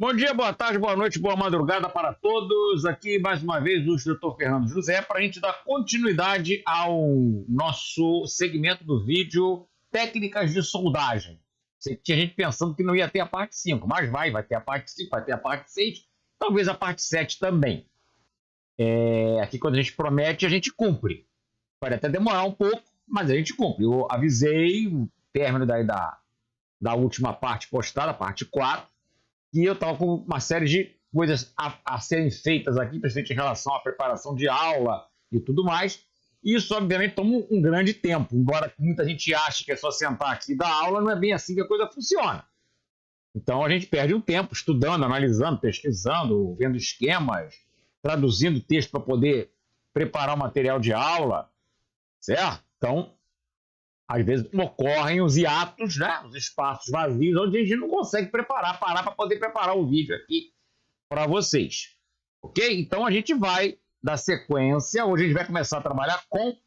Bom dia, boa tarde, boa noite, boa madrugada para todos. Aqui mais uma vez o instrutor Fernando José para a gente dar continuidade ao nosso segmento do vídeo Técnicas de Soldagem. Tinha gente pensando que não ia ter a parte 5, mas vai ter a parte 5, vai ter a parte 6, talvez a parte 7 também. Aqui quando a gente promete, a gente cumpre. Pode até demorar um pouco, mas a gente cumpre. Eu avisei o término da última parte postada, a parte 4. E eu estava com uma série de coisas a serem feitas aqui, principalmente em relação à preparação de aula e tudo mais. Isso, obviamente, toma um grande tempo. Embora muita gente ache que é só sentar aqui e dar aula, não é bem assim que a coisa funciona. Então, a gente perde um tempo estudando, analisando, pesquisando, vendo esquemas, traduzindo texto para poder preparar o material de aula, certo? Então, às vezes ocorrem os hiatos, né? Os espaços vazios, onde a gente não consegue parar para poder preparar o vídeo aqui para vocês. Ok? Então a gente vai dar sequência. Hoje a gente vai começar a trabalhar com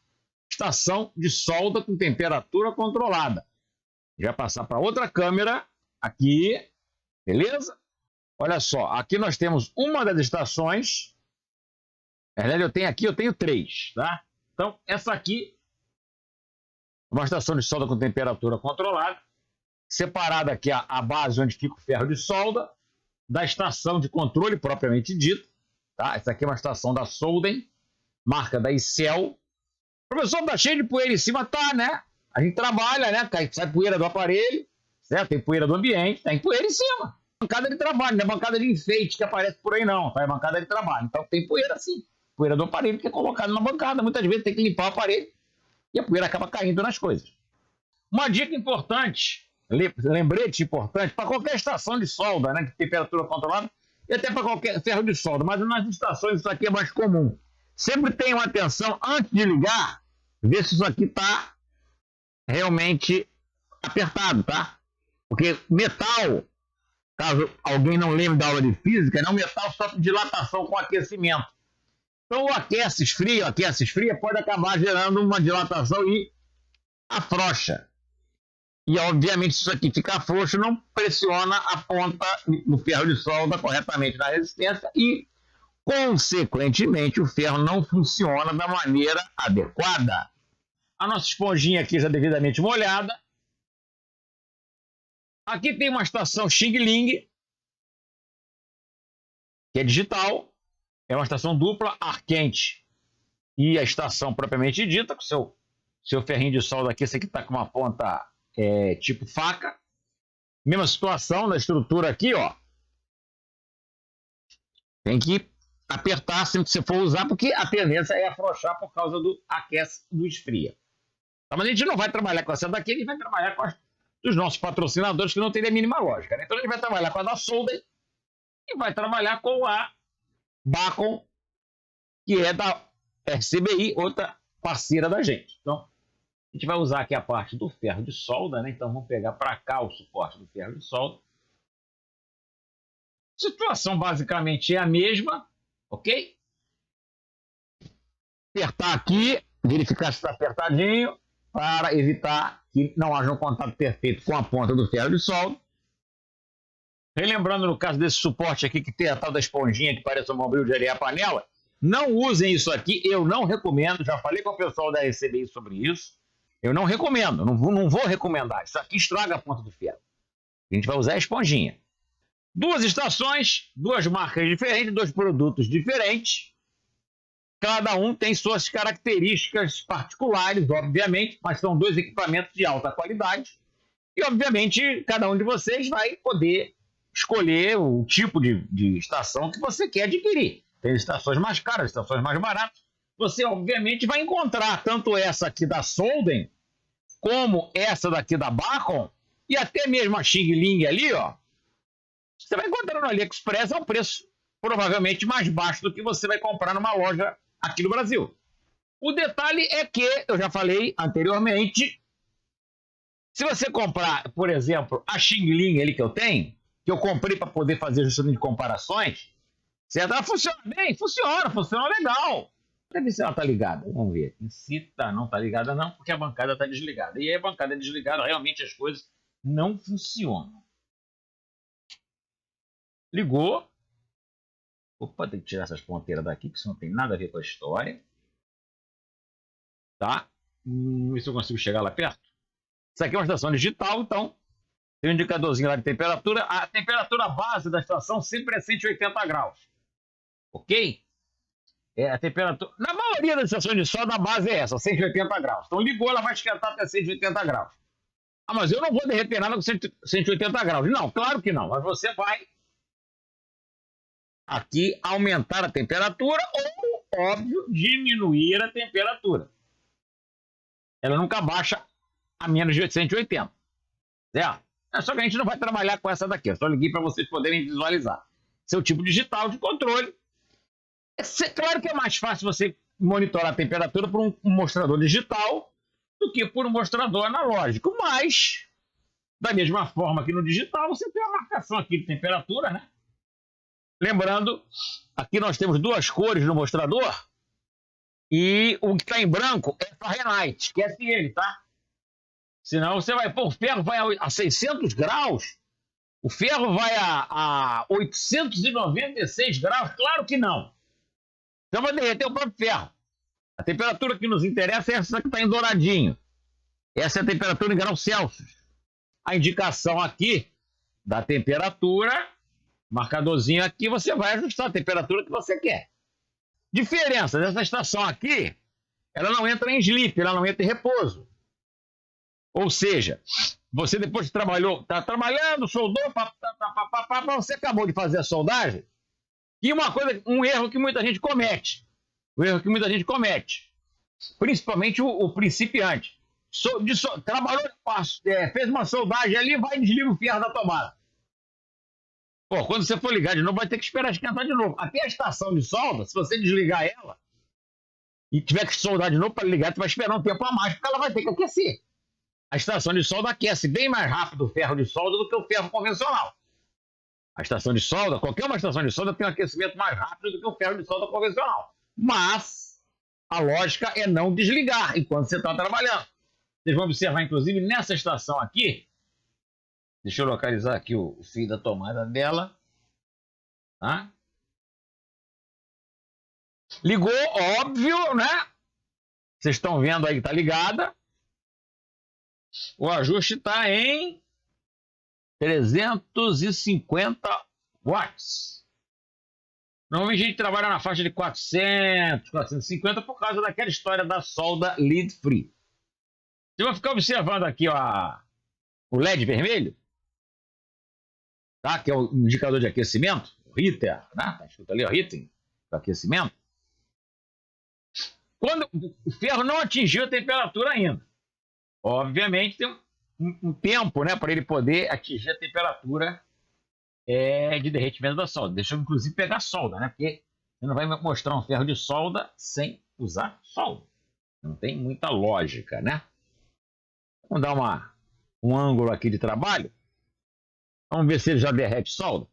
estação de solda com temperatura controlada. Já vai passar para outra câmera aqui, beleza? Olha só, aqui nós temos uma das estações. Na verdade, eu tenho três, tá? Então, essa aqui uma estação de solda com temperatura controlada, separada aqui a base onde fica o ferro de solda, da estação de controle propriamente dita. Tá? Essa aqui é uma estação da Solden, marca da Icel. Professor, tá cheio de poeira em cima? Tá, né? A gente trabalha, né? Sai poeira do aparelho, certo? Tem poeira do ambiente, tem poeira em cima. Bancada de trabalho, não é bancada de enfeite que aparece por aí, não. Tá? É bancada de trabalho. Então tem poeira sim. Poeira do aparelho que é colocada na bancada. Muitas vezes tem que limpar o aparelho e a poeira acaba caindo nas coisas. Uma dica importante, lembrete importante, para qualquer estação de solda, né, de temperatura controlada, e até para qualquer ferro de solda, mas nas estações isso aqui é mais comum. Sempre tenham atenção, antes de ligar, ver se isso aqui está realmente apertado, tá? Porque metal, caso alguém não lembre da aula de física, o metal sofre dilatação com aquecimento. Então, o aquece, esfria, pode acabar gerando uma dilatação e afrouxa. E, obviamente, se isso aqui ficar frouxo, não pressiona a ponta do ferro de solda corretamente na resistência e, consequentemente, o ferro não funciona da maneira adequada. A nossa esponjinha aqui já devidamente molhada. Aqui tem uma estação Xing Ling, que é digital. É uma estação dupla, ar quente e a estação propriamente dita, com seu ferrinho de solda aqui. Esse aqui está com uma ponta tipo faca. Mesma situação da estrutura aqui, ó. Tem que apertar sempre que você for usar, porque a tendência é afrouxar por causa do aquece do esfria. Tá, mas a gente não vai trabalhar com essa daqui, a gente vai trabalhar com dos nossos patrocinadores que não tem a mínima lógica. Né? Então a gente vai trabalhar com a da Solden e vai trabalhar com a Bacon, que é da RCBI, outra parceira da gente. Então, a gente vai usar aqui a parte do ferro de solda, né? Então vamos pegar para cá o suporte do ferro de solda. A situação basicamente é a mesma, ok? Apertar aqui, verificar se está apertadinho, para evitar que não haja um contato perfeito com a ponta do ferro de solda. Relembrando no caso desse suporte aqui que tem a tal da esponjinha que parece um bombril de areia à panela, não usem isso aqui, eu não recomendo, já falei com o pessoal da RCBI sobre isso, eu não recomendo, não vou recomendar, isso aqui estraga a ponta do ferro. A gente vai usar a esponjinha. Duas estações, duas marcas diferentes, dois produtos diferentes, cada um tem suas características particulares, obviamente, mas são dois equipamentos de alta qualidade. E, obviamente, cada um de vocês vai poder escolher o tipo de estação que você quer adquirir. Tem estações mais caras, estações mais baratas. Você, obviamente, vai encontrar tanto essa aqui da Solden, como essa daqui da Bacon, e até mesmo a Xing Ling ali, ó. Você vai encontrar no AliExpress a um preço provavelmente mais baixo do que você vai comprar numa loja aqui no Brasil. O detalhe é que, eu já falei anteriormente, se você comprar, por exemplo, a Xing Ling ali que eu tenho, que eu comprei para poder fazer justamente comparações, certo? Ela funciona bem, funciona legal. Deve ver se ela está ligada, vamos ver. Se não está ligada não, porque a bancada está desligada. E aí a bancada desligada, realmente as coisas não funcionam. Ligou. Opa, tem que tirar essas ponteiras daqui, que isso não tem nada a ver com a história. Tá? Vamos ver se eu consigo chegar lá perto. Isso aqui é uma estação digital, então tem um indicadorzinho lá de temperatura. A temperatura base da estação sempre é 180 graus. Ok? A temperatura. Na maioria das estações de sol, a base é essa, 180 graus. Então ligou, ela vai esquentar até 180 graus. Ah, mas eu não vou derreter nada com 180 graus. Não, claro que não. Mas você vai aqui aumentar a temperatura ou, óbvio, diminuir a temperatura. Ela nunca baixa a menos de 180. Certo? Só que a gente não vai trabalhar com essa daqui. Eu só liguei para vocês poderem visualizar. Seu tipo digital de controle. Claro que é mais fácil você monitorar a temperatura por um mostrador digital do que por um mostrador analógico. Mas, da mesma forma que no digital, você tem a marcação aqui de temperatura, né? Lembrando, aqui nós temos duas cores no mostrador e o que está em branco é Fahrenheit. Esquece ele, tá? Senão você vai, pô, o ferro vai a 600 graus, o ferro vai a 896 graus? Claro que não. Então vai derreter o próprio ferro. A temperatura que nos interessa é essa que está em douradinho. Essa é a temperatura em graus Celsius. A indicação aqui da temperatura, marcadorzinho aqui, você vai ajustar a temperatura que você quer. Diferença dessa estação aqui, ela não entra em sleep, ela não entra em repouso. Ou seja, você depois que trabalhou, está trabalhando, soldou, você acabou de fazer a soldagem. E uma coisa, um erro que muita gente comete. Principalmente o principiante. Trabalhou, fez uma soldagem ali, vai e desliga o ferro da tomada. Pô, quando você for ligar de novo, vai ter que esperar esquentar de novo. Até a estação de solda, se você desligar ela e tiver que soldar de novo para ligar, você vai esperar um tempo a mais, porque ela vai ter que aquecer. A estação de solda aquece bem mais rápido o ferro de solda do que o ferro convencional. A estação de solda, qualquer uma estação de solda tem um aquecimento mais rápido do que o ferro de solda convencional. Mas a lógica é não desligar enquanto você está trabalhando. Vocês vão observar, inclusive, nessa estação aqui. Deixa eu localizar aqui o fio da tomada dela. Tá? Ligou, óbvio, né? Vocês estão vendo aí que está ligada. O ajuste está em 350 watts. Normalmente a gente trabalha na faixa de 400, 450 por causa daquela história da solda lead free. Você vai ficar observando aqui ó, o LED vermelho, tá? Que é o indicador de aquecimento, o heater, né? Tá escrito ali, o heating, do aquecimento. Quando o ferro não atingiu a temperatura ainda. Obviamente tem um tempo, né, para ele poder atingir a temperatura de derretimento da solda. Deixa eu inclusive pegar solda, né? Porque você não vai mostrar um ferro de solda sem usar solda. Não tem muita lógica, né? Vamos dar um ângulo aqui de trabalho. Vamos ver se ele já derrete solda.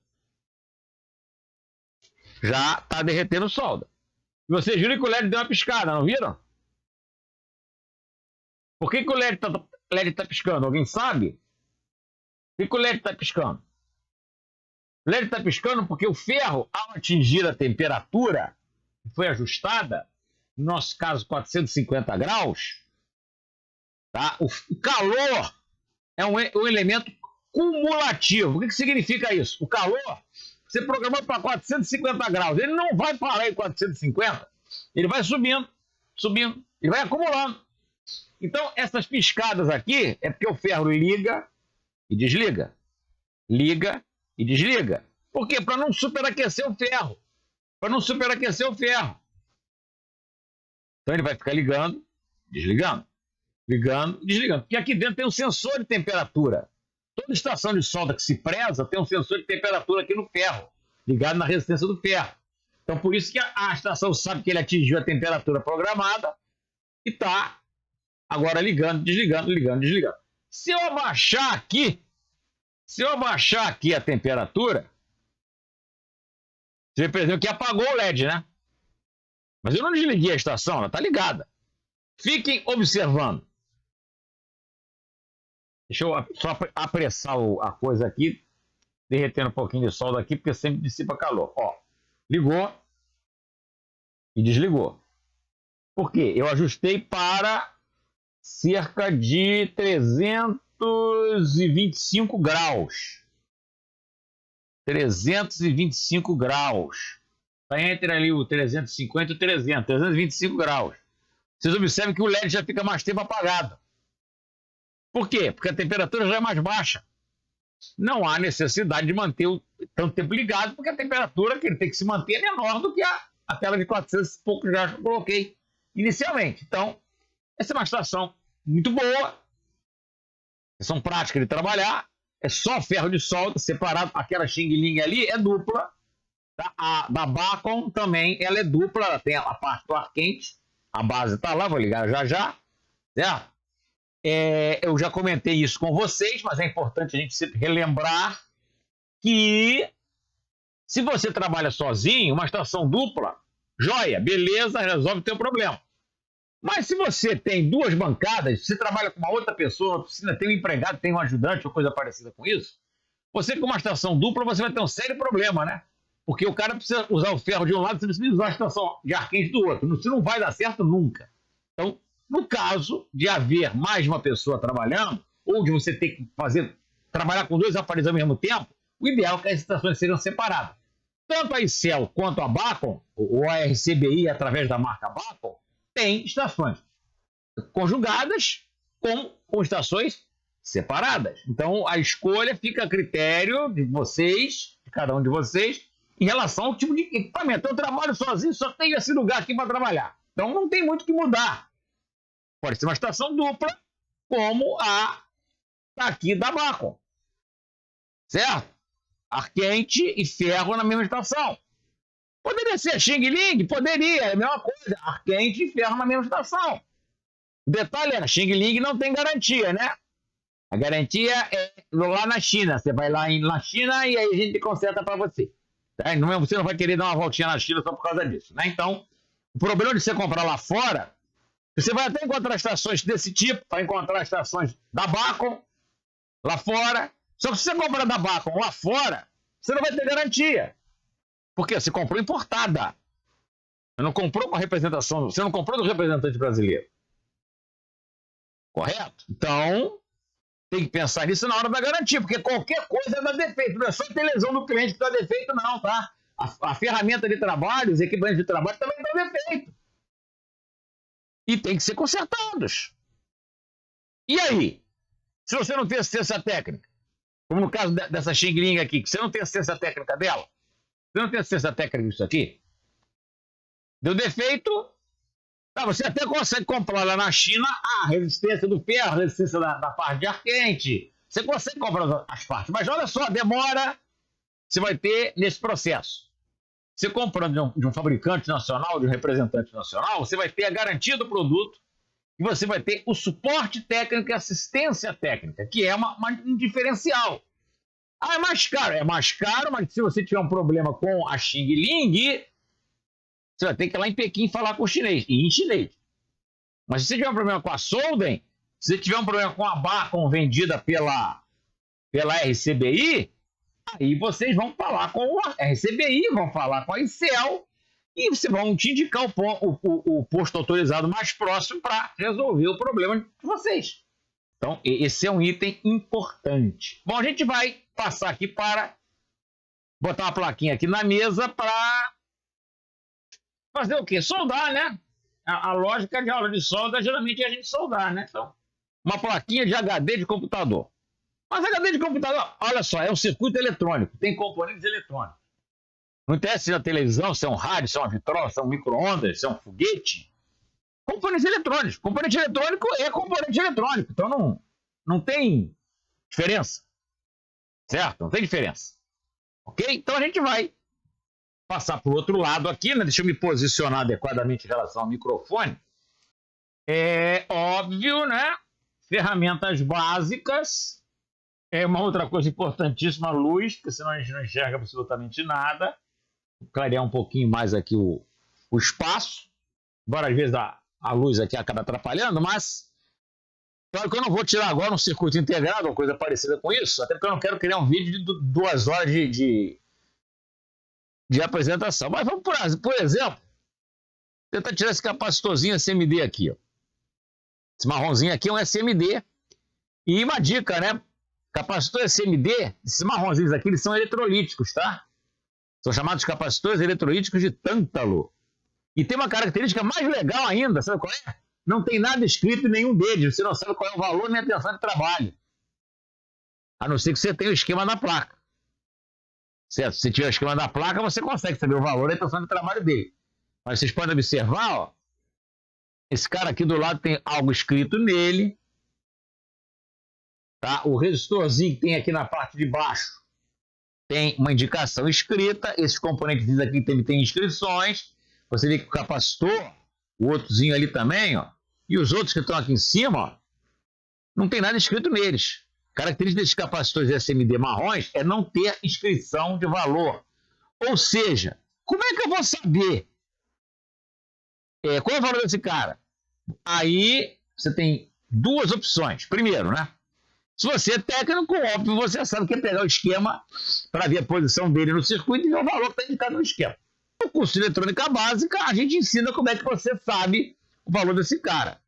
Já está derretendo solda. E vocês viram que o LED deu uma piscada, não viram? Por que o LED está piscando? Alguém sabe? Por que o LED está piscando? O LED está piscando porque o ferro, ao atingir a temperatura que foi ajustada, no nosso caso 450 graus, tá? O calor é um elemento cumulativo. O que significa isso? O calor, você programou para 450 graus, ele não vai parar em 450, ele vai subindo, ele vai acumulando. Então, essas piscadas aqui é porque o ferro liga e desliga. Liga e desliga. Por quê? Para não superaquecer o ferro. Então, ele vai ficar ligando, desligando. Ligando e desligando. Porque aqui dentro tem um sensor de temperatura. Toda estação de solda que se preza tem um sensor de temperatura aqui no ferro, ligado na resistência do ferro. Então, por isso que a estação sabe que ele atingiu a temperatura programada e está agora ligando, desligando, ligando, desligando. Se eu abaixar aqui a temperatura, você percebeu que apagou o LED, né? Mas eu não desliguei a estação, ela está ligada. Fiquem observando. Deixa eu só apressar a coisa aqui. derretendo um pouquinho de solda aqui, porque sempre dissipa calor. Ó, ligou e desligou. Por quê? Eu ajustei para cerca de 325 graus. 325 graus. Está entre ali o 350 e o 300, 325 graus. Vocês observam que o LED já fica mais tempo apagado. Por quê? Porque a temperatura já é mais baixa. Não há necessidade de manter tanto tempo ligado, porque a temperatura que ele tem que se manter é menor do que a tela de 400 e poucos graus que eu coloquei inicialmente. Então, essa é uma estação muito boa, são práticas de trabalhar, é só ferro de solda separado. Aquela Xing Ling ali é dupla, tá? A da Bacon também ela é dupla, ela tem a parte do ar quente, a base está lá, vou ligar já já, certo? Eu já comentei isso com vocês, mas é importante a gente sempre relembrar que se você trabalha sozinho, uma estação dupla, joia, beleza, resolve o teu problema. Mas se você tem duas bancadas, você trabalha com uma outra pessoa, na oficina, tem um empregado, tem um ajudante ou coisa parecida com isso, você com uma estação dupla, você vai ter um sério problema, né? Porque o cara precisa usar o ferro de um lado, você precisa usar a estação de ar quente do outro. Isso não vai dar certo nunca. Então, no caso de haver mais de uma pessoa trabalhando, ou de você ter que trabalhar com dois aparelhos ao mesmo tempo, o ideal é que as estações sejam separadas. Tanto a ICEL quanto a Bacon, ou a RCBI através da marca Bacon, tem estações conjugadas com estações separadas. Então, a escolha fica a critério de vocês, de cada um de vocês, em relação ao tipo de equipamento. Eu trabalho sozinho, só tenho esse lugar aqui para trabalhar. Então, não tem muito o que mudar. Pode ser uma estação dupla, como a aqui da Bacon. Certo? Ar quente e ferro na mesma estação. Poderia ser Xing Ling? Poderia, é a mesma coisa. Ar quente e ferro na mesma estação. O detalhe é, Xing Ling não tem garantia, né? A garantia é lá na China. Você vai lá na China e aí a gente conserta para você. Tá? Você não vai querer dar uma voltinha na China só por causa disso. Né? Então, o problema de você comprar lá fora, você vai até encontrar estações desse tipo, vai encontrar estações da Bacon lá fora. Só que se você comprar da Bacon lá fora, você não vai ter garantia. Porque você comprou importada. Você não comprou com a representação, você não comprou do representante brasileiro. Correto? Então, tem que pensar nisso na hora da garantia, porque qualquer coisa dá defeito. Não é só ter lesão do cliente que dá defeito, não, tá? A ferramenta de trabalho, os equipamentos de trabalho também dão defeito. E tem que ser consertados. E aí? Se você não tem assistência técnica, como no caso dessa Xing Ling aqui, que você não tem assistência técnica dela, você não tem assistência técnica disso aqui, deu defeito, tá, você até consegue comprar lá na China a resistência do ferro, a resistência da parte de ar quente. Você consegue comprar as partes, mas olha só, demora, você vai ter nesse processo. Você comprando de um fabricante nacional, de um representante nacional, você vai ter a garantia do produto e você vai ter o suporte técnico e assistência técnica, que é um diferencial. Ah, é mais caro, mas se você tiver um problema com a Xing Ling, você vai ter que ir lá em Pequim falar com o chinês, e em chinês. Mas se você tiver um problema com a Solden, se você tiver um problema com a Bacon vendida pela RCBI, aí vocês vão falar com a RCBI, vão falar com a ICEL, e vocês vão te indicar o posto autorizado mais próximo para resolver o problema de vocês. Então, esse é um item importante. Bom, a gente vai passar aqui para botar uma plaquinha aqui na mesa para fazer o quê? Soldar, né? A lógica de aula de solda geralmente é a gente soldar, né? Então, uma plaquinha de HD de computador. Mas HD de computador, olha só, é um circuito eletrônico, tem componentes eletrônicos. Não interessa se é uma televisão, se é um rádio, se é uma vitrola, se é um micro-ondas, se é um foguete. Componentes eletrônicos. Componente eletrônico é componente eletrônico. Então não tem diferença. Certo? Não tem diferença. Ok? Então a gente vai passar para o outro lado aqui, né? Deixa eu me posicionar adequadamente em relação ao microfone. É óbvio, né? Ferramentas básicas. É uma outra coisa importantíssima, a luz, porque senão a gente não enxerga absolutamente nada. Vou clarear um pouquinho mais aqui o espaço. Embora às vezes a luz aqui acaba atrapalhando, mas Claro que eu não vou tirar agora um circuito integrado ou coisa parecida com isso, até porque eu não quero criar um vídeo de 2 horas de apresentação. Mas vamos, por exemplo, tentar tirar esse capacitorzinho SMD aqui. Ó. Esse marronzinho aqui é um SMD. E uma dica, né? Capacitor SMD, esses marronzinhos aqui, eles são eletrolíticos, tá? São chamados capacitores eletrolíticos de tântalo. E tem uma característica mais legal ainda, sabe qual é? Não tem nada escrito em nenhum deles, você não sabe qual é o valor nem a tensão de trabalho. A não ser que você tenha o esquema da placa. Certo? Se tiver o esquema da placa, você consegue saber o valor e a tensão de trabalho dele. Mas vocês podem observar, ó, esse cara aqui do lado tem algo escrito nele. Tá? O resistorzinho que tem aqui na parte de baixo tem uma indicação escrita. Esses componentes aqui tem inscrições. Você vê que o capacitor, o outrozinho ali também, ó, e os outros que estão aqui em cima, ó, não tem nada escrito neles. A característica desses capacitores SMD marrons é não ter inscrição de valor. Ou seja, como é que eu vou saber qual é o valor desse cara? Aí você tem duas opções. Primeiro, né? Se você é técnico, óbvio, você sabe que é pegar o esquema para ver a posição dele no circuito e ver o valor que está indicado no esquema. No curso de eletrônica básica, a gente ensina como é que você sabe o valor desse cara.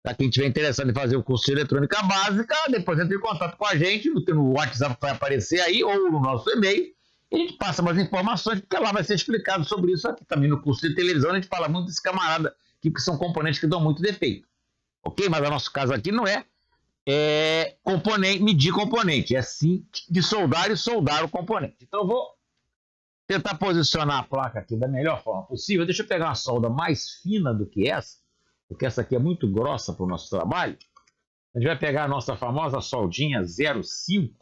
Para quem estiver interessado em fazer o curso de eletrônica básica, depois entre em contato com a gente, no WhatsApp que vai aparecer aí, ou no nosso e-mail, e a gente passa mais informações, porque lá vai ser explicado sobre isso aqui também no curso de televisão. A gente fala muito desse camarada aqui, que são componentes que dão muito defeito. Ok? Mas o nosso caso aqui não é medir componente, é sim de soldar e soldar o componente. Então eu vou tentar posicionar a placa aqui da melhor forma possível. Deixa eu pegar uma solda mais fina do que essa, porque essa aqui é muito grossa para o nosso trabalho. A gente vai pegar a nossa famosa soldinha 05,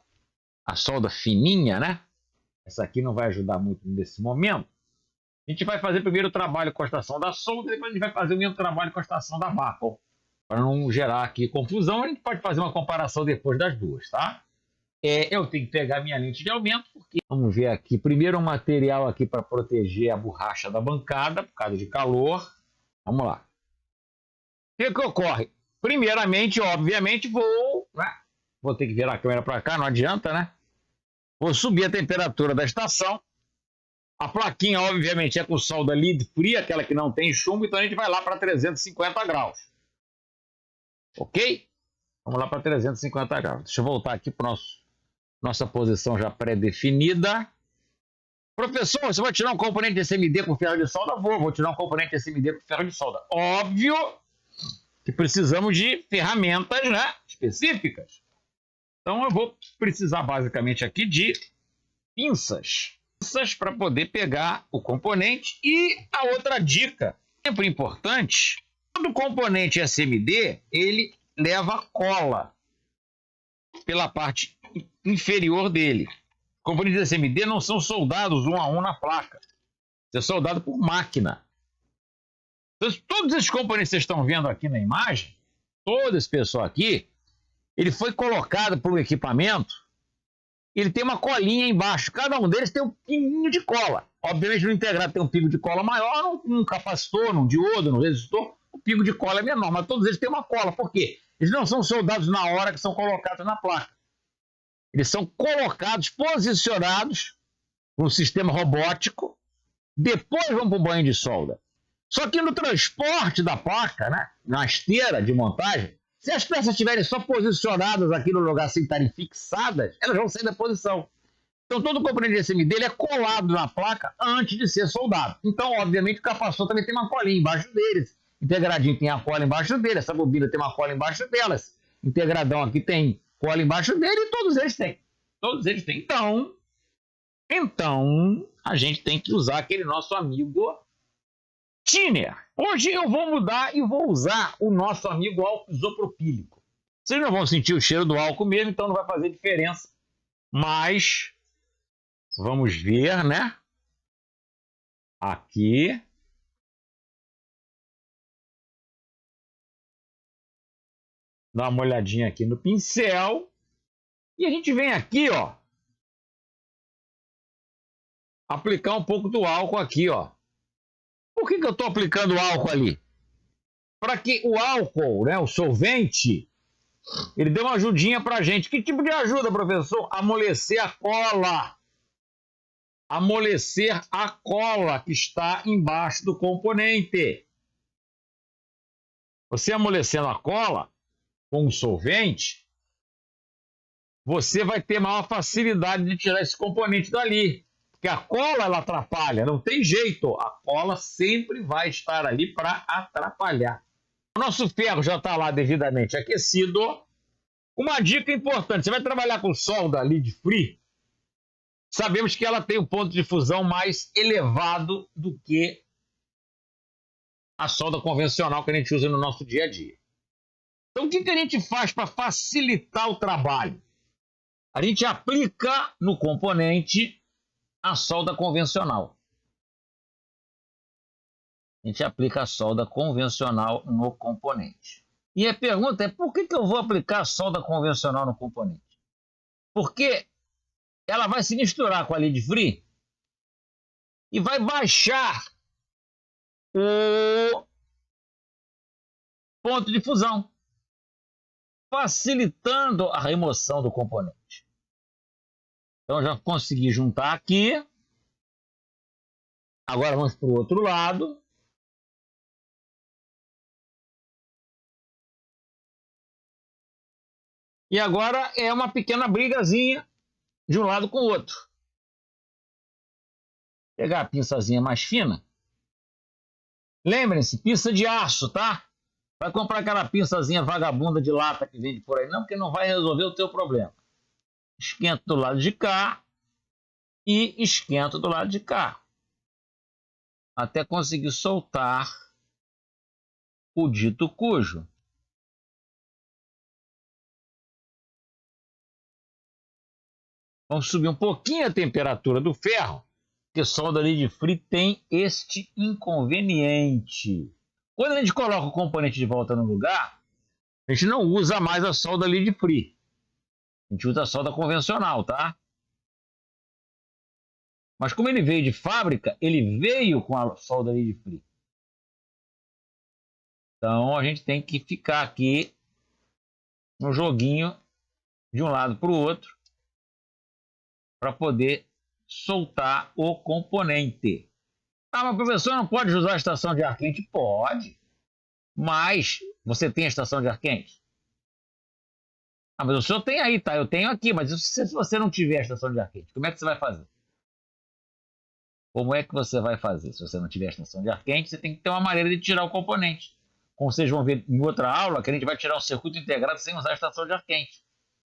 a solda fininha, né? Essa aqui não vai ajudar muito nesse momento. A gente vai fazer primeiro o trabalho com a estação da solda, depois a gente vai fazer o mesmo trabalho com a estação da vácuo. Para não gerar aqui confusão, a gente pode fazer uma comparação depois das duas, tá? Eu tenho que pegar minha lente de aumento, porque vamos ver aqui. Primeiro um material aqui para proteger a borracha da bancada, por causa de calor. Vamos lá. O que ocorre? Primeiramente, obviamente, vou ter que virar a câmera para cá, não adianta, né? Vou subir a temperatura da estação. A plaquinha, obviamente, é com solda lead free, aquela que não tem chumbo, então a gente vai lá para 350 graus. Ok? Vamos lá para 350 graus. Deixa eu voltar aqui para nossa posição já pré-definida. Professor, você vai tirar um componente SMD com ferro de solda? Vou tirar um componente SMD com ferro de solda. Óbvio que precisamos de ferramentas, né, específicas. Então eu vou precisar basicamente aqui de pinças para poder pegar o componente. E a outra dica, sempre importante, todo componente SMD, ele leva cola pela parte inferior dele. Componentes SMD não são soldados um a um na placa. Isso é soldado por máquina. Então, todos esses componentes que vocês estão vendo aqui na imagem, todo esse pessoal aqui, ele foi colocado por um equipamento, ele tem uma colinha embaixo. Cada um deles tem um pinguinho de cola. Obviamente, no integrado tem um pingo de cola maior, num capacitor, num diodo, num resistor, o pingo de cola é menor, mas todos eles têm uma cola. Por quê? Eles não são soldados na hora que são colocados na placa. Eles são colocados, posicionados no sistema robótico, depois vão para o banho de solda. Só que no transporte da placa, né, na esteira de montagem, se as peças estiverem só posicionadas aqui no lugar sem estarem fixadas, elas vão sair da posição. Então todo o componente de SMD ele é colado na placa antes de ser soldado. Então, obviamente, o capacitor também tem uma colinha embaixo deles. Integradinho tem a cola embaixo dele, essa bobina tem uma cola embaixo delas. Integradão aqui tem cola embaixo dele e todos eles têm. Todos eles têm. Então, a gente tem que usar aquele nosso amigo Tiner. Hoje eu vou mudar e vou usar o nosso amigo álcool isopropílico. Vocês não vão sentir o cheiro do álcool mesmo, então não vai fazer diferença. Mas vamos ver, né? Aqui. Dá uma olhadinha aqui no pincel. E a gente vem aqui, ó. Aplicar um pouco do álcool aqui, ó. Por que eu estou aplicando álcool ali? Para que o álcool, né, o solvente, Ele deu uma ajudinha pra gente. Que tipo de ajuda, professor? Amolecer a cola. Amolecer a cola que está embaixo do componente. Você amolecendo a cola com um solvente, você vai ter maior facilidade de tirar esse componente dali. Porque a cola, ela atrapalha, não tem jeito. A cola sempre vai estar ali para atrapalhar. O nosso ferro já está lá devidamente aquecido. Uma dica importante, você vai trabalhar com solda lead free, sabemos que ela tem um ponto de fusão mais elevado do que a solda convencional que a gente usa no nosso dia a dia. Então, o que a gente faz para facilitar o trabalho? A gente aplica no componente a solda convencional. A gente aplica a solda convencional no componente. E a pergunta é, por que eu vou aplicar a solda convencional no componente? Porque ela vai se misturar com a lead free e vai baixar o ponto de fusão, facilitando a remoção do componente. Então já consegui juntar aqui. Agora vamos para o outro lado. E agora é uma pequena brigazinha de um lado com o outro. Pegar a pinçazinha mais fina. Lembrem-se, pinça de aço, tá? Vai comprar aquela pinçazinha vagabunda de lata que vende por aí, não, porque não vai resolver o teu problema. Esquenta do lado de cá e esquenta do lado de cá. Até conseguir soltar o dito cujo. Vamos subir um pouquinho a temperatura do ferro, porque solda lead free tem este inconveniente. Quando a gente coloca o componente de volta no lugar, a gente não usa mais a solda lead free. A gente usa a solda convencional, tá? Mas como ele veio de fábrica, ele veio com a solda lead free. Então a gente tem que ficar aqui no joguinho de um lado para o outro para poder soltar o componente. Ah, mas professor, não pode usar a estação de ar quente? Pode. Mas você tem a estação de ar quente? Ah, mas o senhor tem aí, tá? Eu tenho aqui, mas se você não tiver a estação de ar quente, como é que você vai fazer? Como é que você vai fazer? Se você não tiver a estação de ar quente, você tem que ter uma maneira de tirar o componente. Como vocês vão ver em outra aula, que a gente vai tirar um circuito integrado sem usar a estação de ar quente.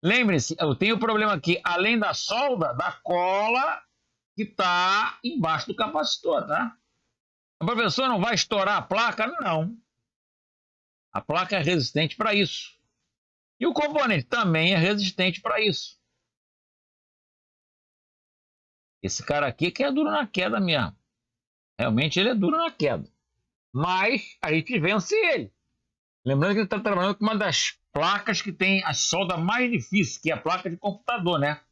Lembre-se, eu tenho o problema aqui, além da solda, da cola que está embaixo do capacitor, tá? O professor não vai estourar a placa? Não. A placa é resistente para isso. E o componente também é resistente para isso. Esse cara aqui que é duro na queda mesmo. Realmente ele é duro na queda. Mas a gente vence ele. Lembrando que ele está trabalhando com uma das placas que tem a solda mais difícil, que é a placa de computador, né?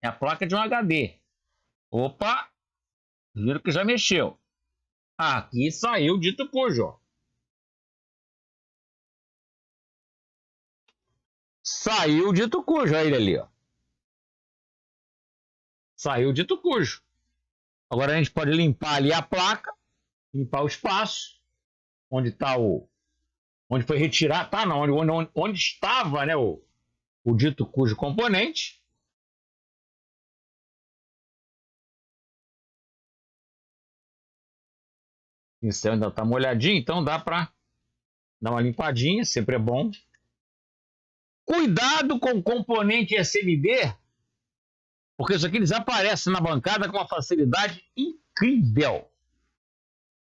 É a placa de um HD. Opa! Viram que já mexeu. Aqui saiu dito cujo, ó. Saiu dito cujo, olha ele ali, ó. Saiu dito cujo. Agora a gente pode limpar ali a placa, limpar o espaço, onde está o... onde foi retirado, tá? Não, onde estava, né, o dito cujo componente. Isso ainda está molhadinho, então dá para dar uma limpadinha, sempre é bom. Cuidado com o componente SMD, porque isso aqui desaparece na bancada com uma facilidade incrível.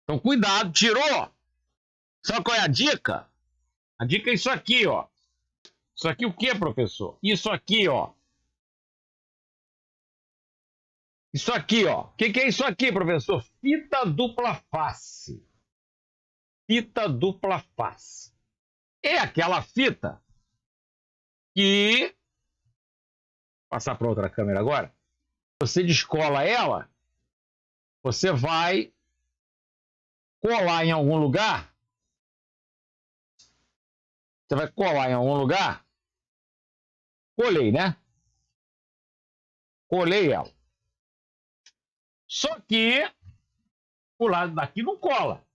Então cuidado, tirou. Sabe qual é a dica? A dica é isso aqui, ó. Isso aqui o que, professor? Isso aqui, ó. Isso aqui, ó. O que é isso aqui, professor? Fita dupla face. Fita dupla face. É aquela fita que... Vou passar para outra câmera agora. Você descola ela, você vai colar em algum lugar. Você vai colar em algum lugar Colei, né? Colei ela. Só que o lado daqui não cola.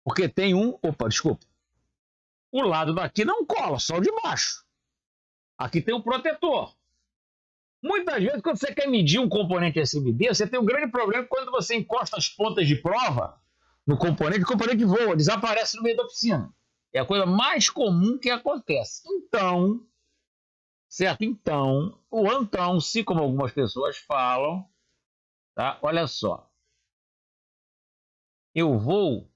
Porque tem um... Opa, desculpa. O lado daqui não cola, só o de baixo. Aqui tem um protetor. Muitas vezes, quando você quer medir um componente SMD, você tem um grande problema quando você encosta as pontas de prova no componente, o componente voa, desaparece no meio da oficina. É a coisa mais comum que acontece. Então, certo? Então, o Antão-se, como algumas pessoas falam, tá? Olha só. Eu vou...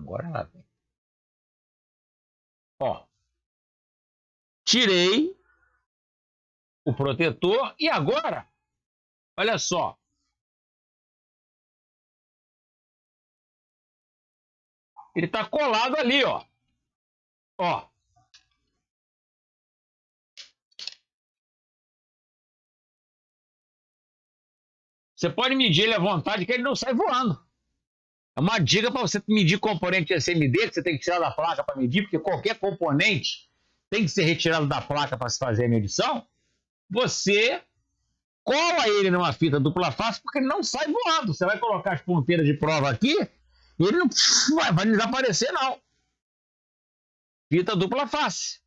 agora ela vem. Ó. Tirei o protetor e agora, olha só. Ele está colado ali, ó. Ó. Você pode medir ele à vontade que ele não sai voando. É uma dica para você medir componente SMD, que você tem que tirar da placa para medir, porque qualquer componente tem que ser retirado da placa para se fazer a medição. Você cola ele numa fita dupla face, porque ele não sai voando. Você vai colocar as ponteiras de prova aqui e ele não vai desaparecer, não. Fita dupla face.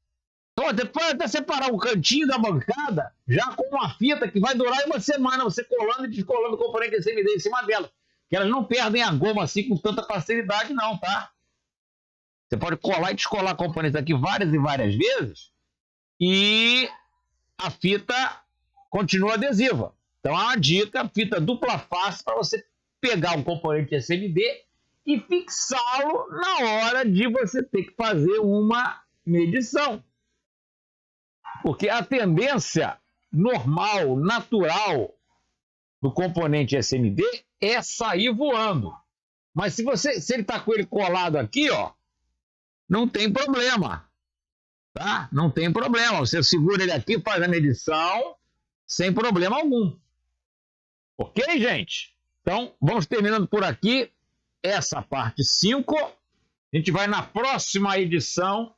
Então, você pode até separar um cantinho da bancada já com uma fita que vai durar uma semana, você colando e descolando o componente SMD em cima dela. Que elas não perdem a goma assim com tanta facilidade, não, tá? Você pode colar e descolar componentes aqui várias e várias vezes e a fita continua adesiva. Então, é uma dica, fita dupla face para você pegar um componente SMD e fixá-lo na hora de você ter que fazer uma medição. Porque a tendência normal, natural do componente SMD é sair voando. Mas se ele está com ele colado aqui, ó, não tem problema. Tá? Não tem problema. Você segura ele aqui, faz a medição sem problema algum. Ok, gente? Então, vamos terminando por aqui essa parte 5. A gente vai na próxima edição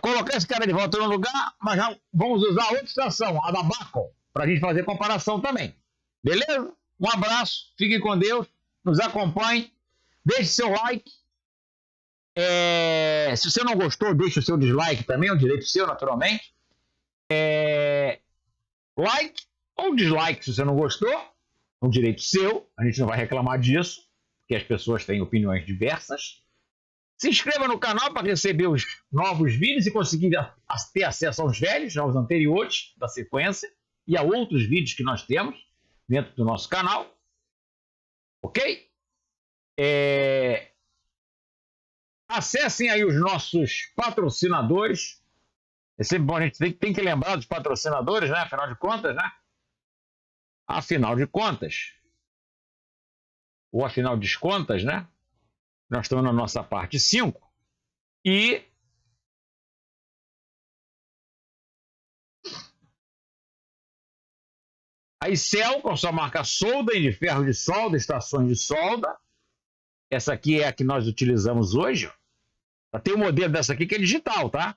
colocar esse cara de volta no lugar, mas já vamos usar outra estação, a da Bacon, para a gente fazer comparação também. Beleza? Um abraço, fiquem com Deus, nos acompanhem, deixe seu like. Se você não gostou, deixe o seu dislike também, é um direito seu, naturalmente. Like ou dislike se você não gostou, é um direito seu, a gente não vai reclamar disso, porque as pessoas têm opiniões diversas. Se inscreva no canal para receber os novos vídeos e conseguir ter acesso aos velhos, aos anteriores da sequência e a outros vídeos que nós temos dentro do nosso canal. Ok? Acessem aí os nossos patrocinadores. É sempre bom, a gente tem que lembrar dos patrocinadores, né? Afinal de contas, né? Afinal de contas, ou afinal de contas, né? Nós estamos na nossa parte 5 e a Icel, com a sua marca Solden, de ferro de solda, estações de solda. Essa aqui é a que nós utilizamos hoje. Tem um modelo dessa aqui que é digital, tá?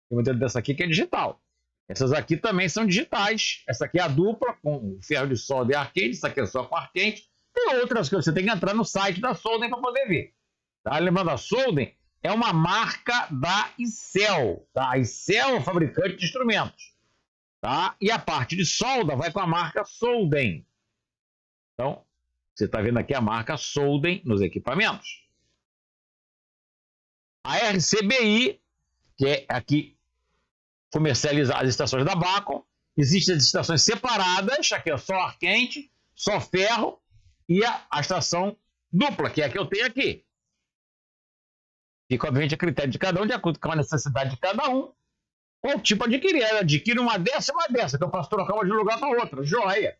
Tem um modelo dessa aqui que é digital. Essas aqui também são digitais. Essa aqui é a dupla, com ferro de solda e arcade. Essa aqui é só com arcade. Tem outras que você tem que entrar no site da Solden para poder ver. Tá? Lembrando, a Solden é uma marca da Icel. Tá? A Icel é o fabricante de instrumentos. Tá? E a parte de solda vai com a marca Solden. Então, você está vendo aqui a marca Solden nos equipamentos. A RCBI, que é aqui comercializa as estações da Bacon. Existem as estações separadas, aqui é só ar quente, só ferro, e a estação dupla, que é a que eu tenho aqui. Fica, obviamente, a critério de cada um, de acordo com a necessidade de cada um. Qual tipo adquirir? Eu adquiro uma dessa e uma dessa, que eu posso trocar uma de um lugar para outra. Joia!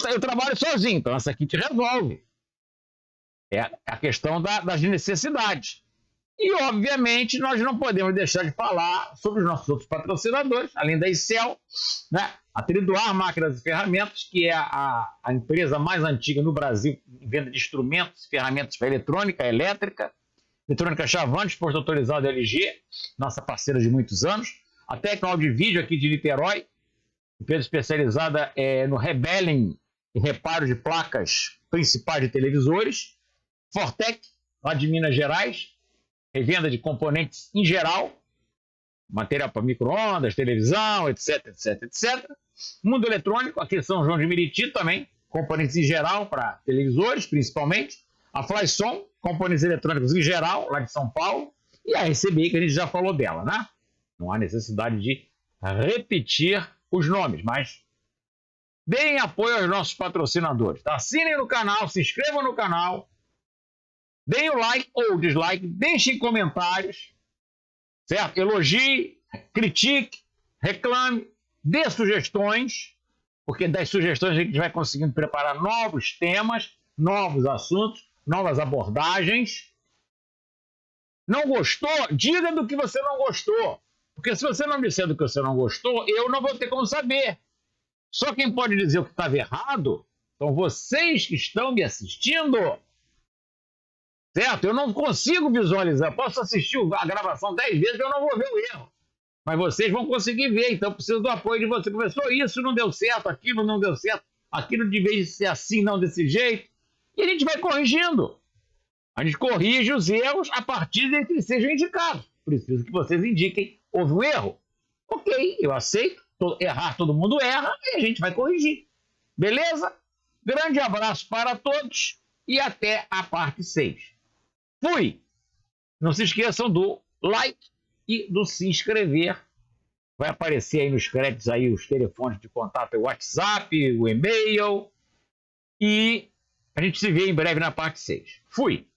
Eu trabalho sozinho, então essa aqui te resolve. É a questão das necessidades. E, obviamente, nós não podemos deixar de falar sobre os nossos outros patrocinadores, além da Icel, né? A Triduar Máquinas e Ferramentas, que é a empresa mais antiga no Brasil em venda de instrumentos e ferramentas para eletrônica, elétrica, eletrônica Chavantes, posto autorizado LG, nossa parceira de muitos anos. A Tecno de Vídeo aqui de Niterói, empresa especializada no rebelling e reparo de placas principais de televisores. Fortec, lá de Minas Gerais, revenda de componentes em geral, material para micro-ondas, televisão, etc, etc, etc. Mundo Eletrônico, aqui em São João de Meriti também, componentes em geral para televisores, principalmente. A Flyson, componentes eletrônicos em geral, lá de São Paulo. E a RCBI, que a gente já falou dela, né? Não há necessidade de repetir os nomes, mas deem apoio aos nossos patrocinadores. Tá? Assinem no canal, se inscrevam no canal, deem o like ou dislike, deixem comentários, certo? Elogie, critique, reclame, dê sugestões, porque das sugestões a gente vai conseguindo preparar novos temas, novos assuntos, novas abordagens. Não gostou? Diga do que você não gostou. Porque se você não disser do que você não gostou, eu não vou ter como saber. Só quem pode dizer o que estava errado são vocês que estão me assistindo. Certo? Eu não consigo visualizar. Posso assistir a gravação 10 vezes e eu não vou ver o erro. Mas vocês vão conseguir ver. Então eu preciso do apoio de você. Professor, isso não deu certo, aquilo não deu certo, aquilo de vez de ser assim, não desse jeito. E a gente vai corrigindo. A gente corrige os erros a partir de que eles sejam indicados. Preciso que vocês indiquem. Houve um erro? Ok, eu aceito. Errar, todo mundo erra e a gente vai corrigir. Beleza? Grande abraço para todos e até a parte 6. Fui! Não se esqueçam do like e do se inscrever. Vai aparecer aí nos créditos aí os telefones de contato, o WhatsApp, o e-mail. E a gente se vê em breve na parte 6. Fui!